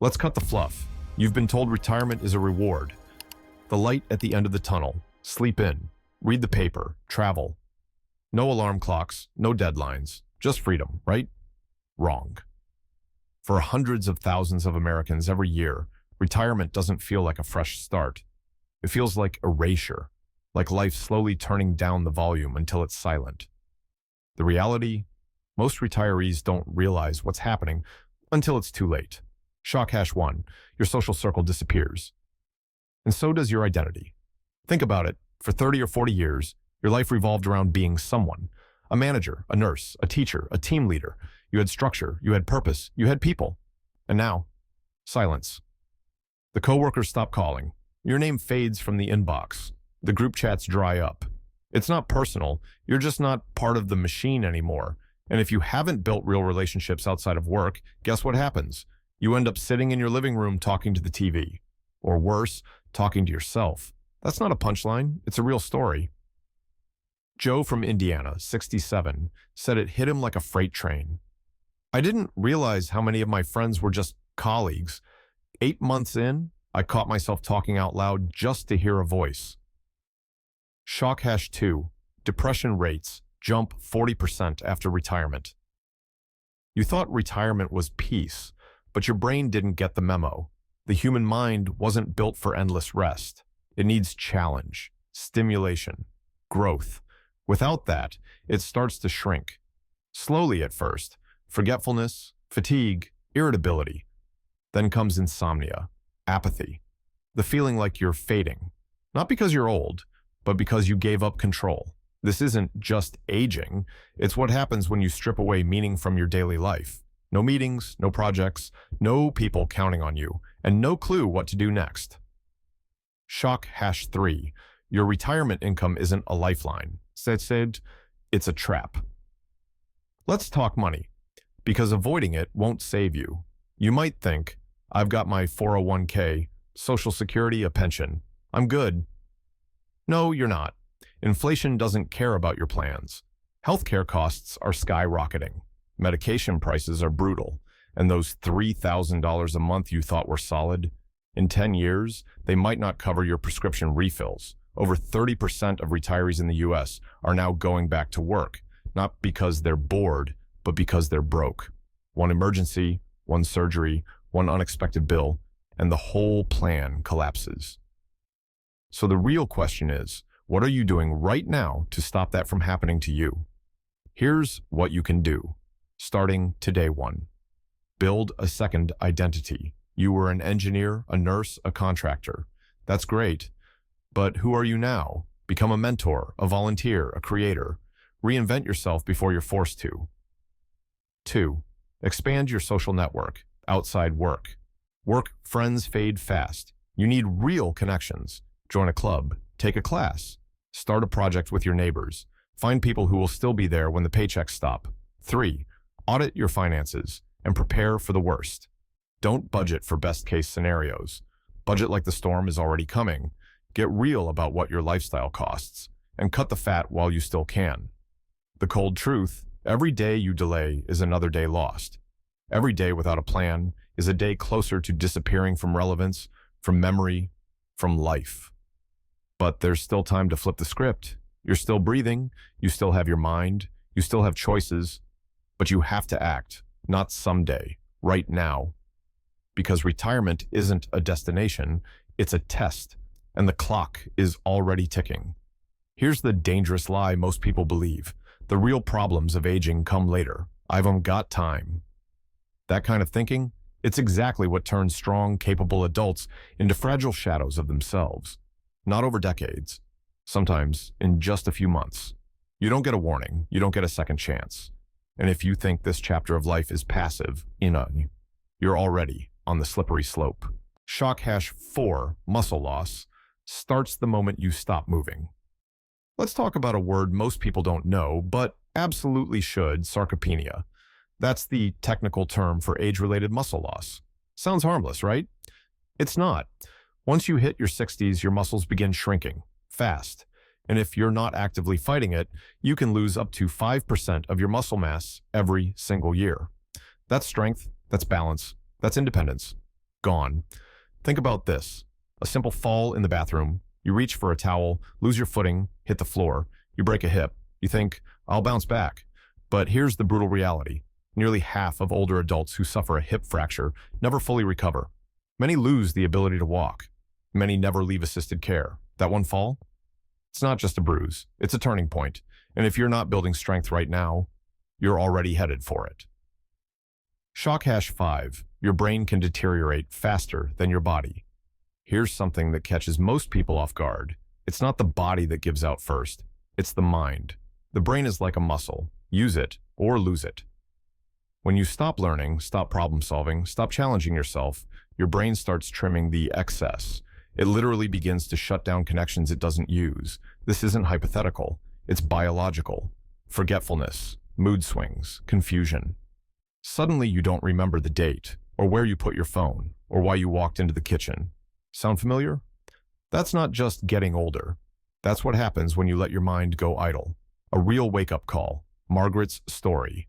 Let's cut the fluff. You've been told retirement is a reward. The light at the end of the tunnel. Sleep in. Read the paper. Travel. No alarm clocks. No deadlines. Just freedom, right? Wrong. For hundreds of thousands of Americans every year, retirement doesn't feel like a fresh start. It feels like erasure, like life slowly turning down the volume until it's silent. The reality? Most retirees don't realize what's happening until it's too late. Shock hash 1, your social circle disappears. And so does your identity. Think about it. For 30 or 40 years, your life revolved around being someone. A manager, a nurse, a teacher, a team leader. You had structure, you had purpose, you had people. And now, silence. The coworkers stop calling. Your name fades from the inbox. The group chats dry up. It's not personal. You're just not part of the machine anymore. And if you haven't built real relationships outside of work, guess what happens? You end up sitting in your living room talking to the TV. Or worse, talking to yourself. That's not a punchline. It's a real story. Joe from Indiana, 67, said it hit him like a freight train. I didn't realize how many of my friends were just colleagues. 8 months in, I caught myself talking out loud just to hear a voice. Shock hash 2, depression rates jump 40% after retirement. You thought retirement was peace, but your brain didn't get the memo. The human mind wasn't built for endless rest. It needs challenge, stimulation, growth. Without that, it starts to shrink. Slowly at first, forgetfulness, fatigue, irritability. Then comes insomnia, apathy, the feeling like you're fading. Not because you're old, but because you gave up control. This isn't just aging. It's what happens when you strip away meaning from your daily life. No meetings, no projects, no people counting on you, and no clue what to do next. Shock hash 3, your retirement income isn't a lifeline. Said, it's a trap. Let's talk money, because avoiding it won't save you. You might think, I've got my 401k, Social Security, a pension. I'm good. No, you're not. Inflation doesn't care about your plans. Healthcare costs are skyrocketing. Medication prices are brutal, and those $3,000 a month you thought were solid, in 10 years, they might not cover your prescription refills. Over 30% of retirees in the US are now going back to work, not because they're bored, but because they're broke. One emergency, one surgery, one unexpected bill, and the whole plan collapses. So the real question is, what are you doing right now to stop that from happening to you? Here's what you can do. Starting today 1. Build a second identity. You were an engineer, a nurse, a contractor. That's great. But who are you now? Become a mentor, a volunteer, a creator. Reinvent yourself before you're forced to. 2. Expand your social network, outside work. Work friends fade fast. You need real connections. Join a club, take a class, start a project with your neighbors. Find people who will still be there when the paychecks stop. 3. Audit your finances and prepare for the worst. Don't budget for best-case scenarios. Budget like the storm is already coming. Get real about what your lifestyle costs, and cut the fat while you still can. The cold truth, every day you delay is another day lost. Every day without a plan is a day closer to disappearing from relevance, from memory, from life. But there's still time to flip the script. You're still breathing, you still have your mind, you still have choices, but you have to act, not someday, right now. Because retirement isn't a destination, it's a test, and the clock is already ticking. Here's the dangerous lie most people believe. The real problems of aging come later. I've got time. That kind of thinking, it's exactly what turns strong, capable adults into fragile shadows of themselves. Not over decades, sometimes in just a few months. You don't get a warning, you don't get a second chance. And if you think this chapter of life is passive, you're already on the slippery slope. Shock hash 4, muscle loss, starts the moment you stop moving. Let's talk about a word most people don't know, but absolutely should, sarcopenia. That's the technical term for age-related muscle loss. Sounds harmless, right? It's not. Once you hit your 60s, your muscles begin shrinking, fast. And if you're not actively fighting it, you can lose up to 5% of your muscle mass every single year. That's strength, that's balance, that's independence. gone. Think about this. A simple fall in the bathroom. You reach for a towel, lose your footing, hit the floor. You break a hip. You think, I'll bounce back. But here's the brutal reality. Nearly half of older adults who suffer a hip fracture never fully recover. Many lose the ability to walk. Many never leave assisted care. That one fall? It's not just a bruise. It's a turning point. And if you're not building strength right now, you're already headed for it. Shock hash 5. Your brain can deteriorate faster than your body. Here's something that catches most people off guard. It's not the body that gives out first. It's the mind. The brain is like a muscle. Use it or lose it. When you stop learning, stop problem solving, stop challenging yourself, your brain starts trimming the excess. It literally begins to shut down connections it doesn't use. This isn't hypothetical. It's biological. Forgetfulness, mood swings, confusion. Suddenly you don't remember the date, or where you put your phone, or why you walked into the kitchen. Sound familiar? That's not just getting older. That's what happens when you let your mind go idle. A real wake-up call. Margaret's story.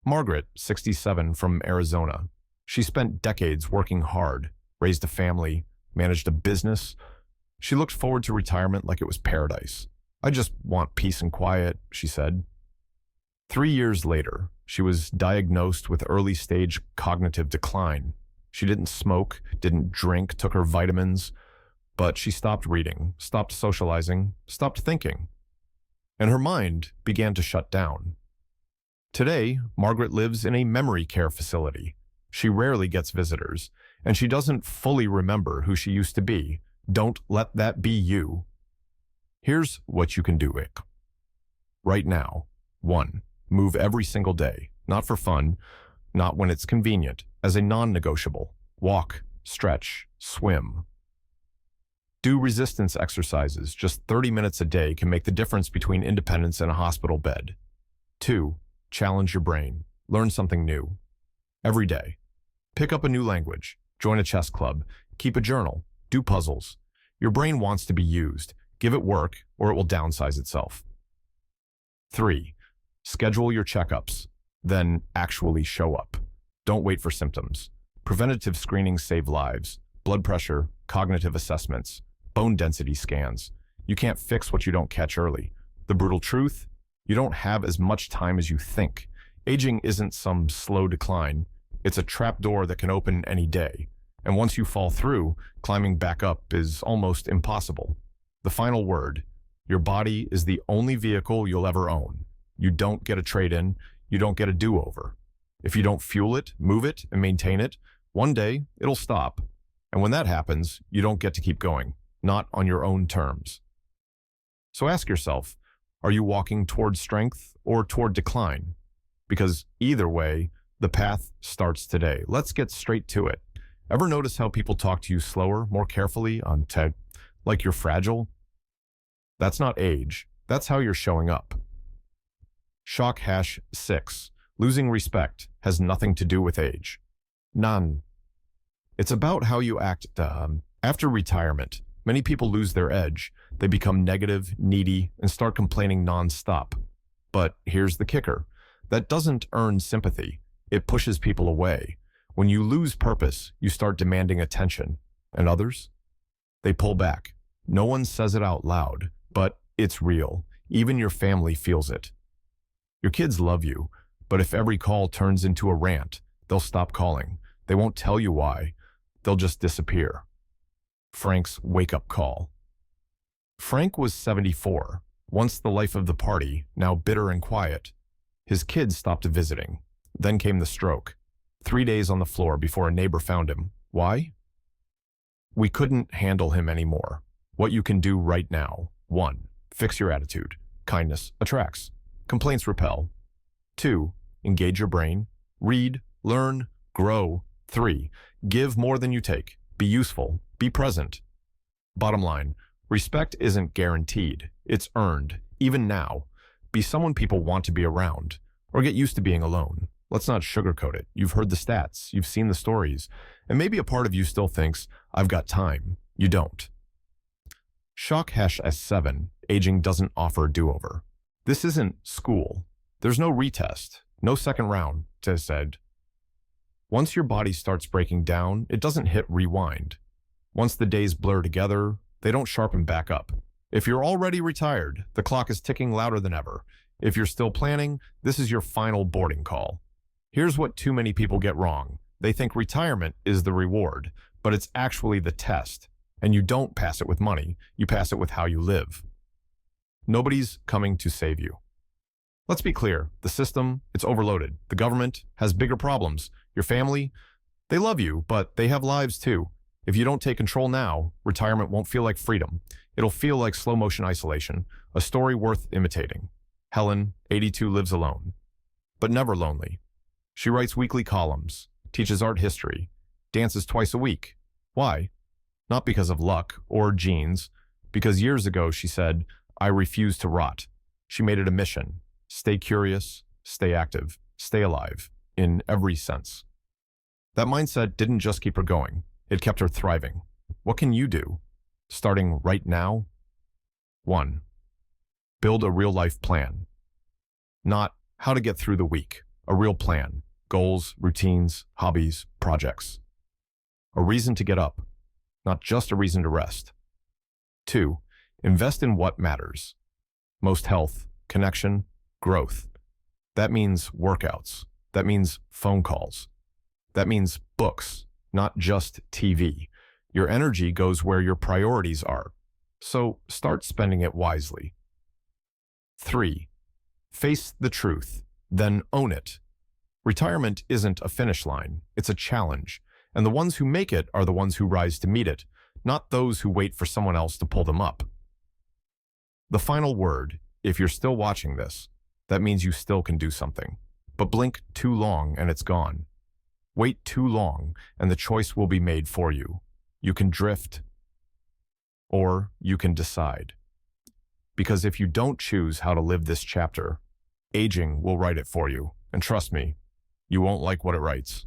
Margaret, 67, from Arizona. She spent decades working hard, raised a family, managed a business. She looked forward to retirement like it was paradise. I just want peace and quiet, she said. 3 years later, she was diagnosed with early-stage cognitive decline. She didn't smoke, didn't drink, took her vitamins, but she stopped reading, stopped socializing, stopped thinking. And her mind began to shut down. Today, Margaret lives in a memory care facility. She rarely gets visitors, and she doesn't fully remember who she used to be. Don't let that be you. Here's what you can do, Ick. Right now. 1. Move every single day, not for fun, not when it's convenient, as a non-negotiable. Walk, stretch, swim. Do resistance exercises. Just 30 minutes a day can make the difference between independence and a hospital bed. 2. Challenge your brain. Learn something new. Every day. Pick up a new language. Join a chess club. Keep a journal. Do puzzles. Your brain wants to be used. Give it work, or it will downsize itself. 3. Schedule your checkups. Then actually show up. Don't wait for symptoms. Preventative screenings save lives. Blood pressure, cognitive assessments, bone density scans. You can't fix what you don't catch early. The brutal truth? You don't have as much time as you think. Aging isn't some slow decline. It's a trapdoor that can open any day. And once you fall through, climbing back up is almost impossible. The final word: your body is the only vehicle you'll ever own. You don't get a trade-in. You don't get a do-over. If you don't fuel it, move it, and maintain it, one day it'll stop. And when that happens, you don't get to keep going, not on your own terms. So ask yourself, are you walking toward strength or toward decline? Because either way, the path starts today. Let's get straight to it. Ever notice how people talk to you slower, more carefully, like you're fragile? That's not age. That's how you're showing up. Shock hash 6. Losing respect has nothing to do with age. None. It's about how you act. After retirement, many people lose their edge. They become negative, needy, and start complaining nonstop. But here's the kicker. That doesn't earn sympathy. It pushes people away. When you lose purpose, you start demanding attention. And others? They pull back. No one says it out loud, but it's real. Even your family feels it. Your kids love you, but if every call turns into a rant, they'll stop calling. They won't tell you why. They'll just disappear. Frank's wake-up call. Frank was 74, once the life of the party, now bitter and quiet. His kids stopped visiting. Then came the stroke. 3 days on the floor before a neighbor found him. Why? We couldn't handle him anymore. What you can do right now. 1. Fix your attitude. Kindness attracts. Complaints repel. 2. Engage your brain. Read, learn, grow. 3. Give more than you take. Be useful. Be present. Bottom line, respect isn't guaranteed. It's earned, even now. Be someone people want to be around, or get used to being alone. Let's not sugarcoat it. You've heard the stats. You've seen the stories. And maybe a part of you still thinks, I've got time. You don't. Shock hash S7. Aging doesn't offer a do-over. This isn't school. There's no retest. No second round, Tez said. Once your body starts breaking down, it doesn't hit rewind. Once the days blur together, they don't sharpen back up. If you're already retired, the clock is ticking louder than ever. If you're still planning, this is your final boarding call. Here's what too many people get wrong. They think retirement is the reward, but it's actually the test. And you don't pass it with money, you pass it with how you live. Nobody's coming to save you. Let's be clear, the system, it's overloaded. The government has bigger problems. Your family, they love you, but they have lives too. If you don't take control now, retirement won't feel like freedom. It'll feel like slow-motion isolation, a story worth imitating. Helen, 82, lives alone, but never lonely. She writes weekly columns, teaches art history, dances twice a week. Why? Not because of luck or genes, because years ago she said, I refuse to rot. She made it a mission. Stay curious, stay active, stay alive, in every sense. That mindset didn't just keep her going, it kept her thriving. What can you do? Starting right now? 1. Build a real-life plan. Not how to get through the week, a real plan. Goals, routines, hobbies, projects. A reason to get up, not just a reason to rest. 2. Invest in what matters. Most health, connection, growth. That means workouts. That means phone calls. That means books, not just TV. Your energy goes where your priorities are. So start spending it wisely. 3. Face the truth, then own it. Retirement isn't a finish line, it's a challenge. And the ones who make it are the ones who rise to meet it, not those who wait for someone else to pull them up. The final word, if you're still watching this, that means you still can do something. But blink too long and it's gone. Wait too long and the choice will be made for you. You can drift or you can decide. Because if you don't choose how to live this chapter, aging will write it for you. And trust me, you won't like what it writes.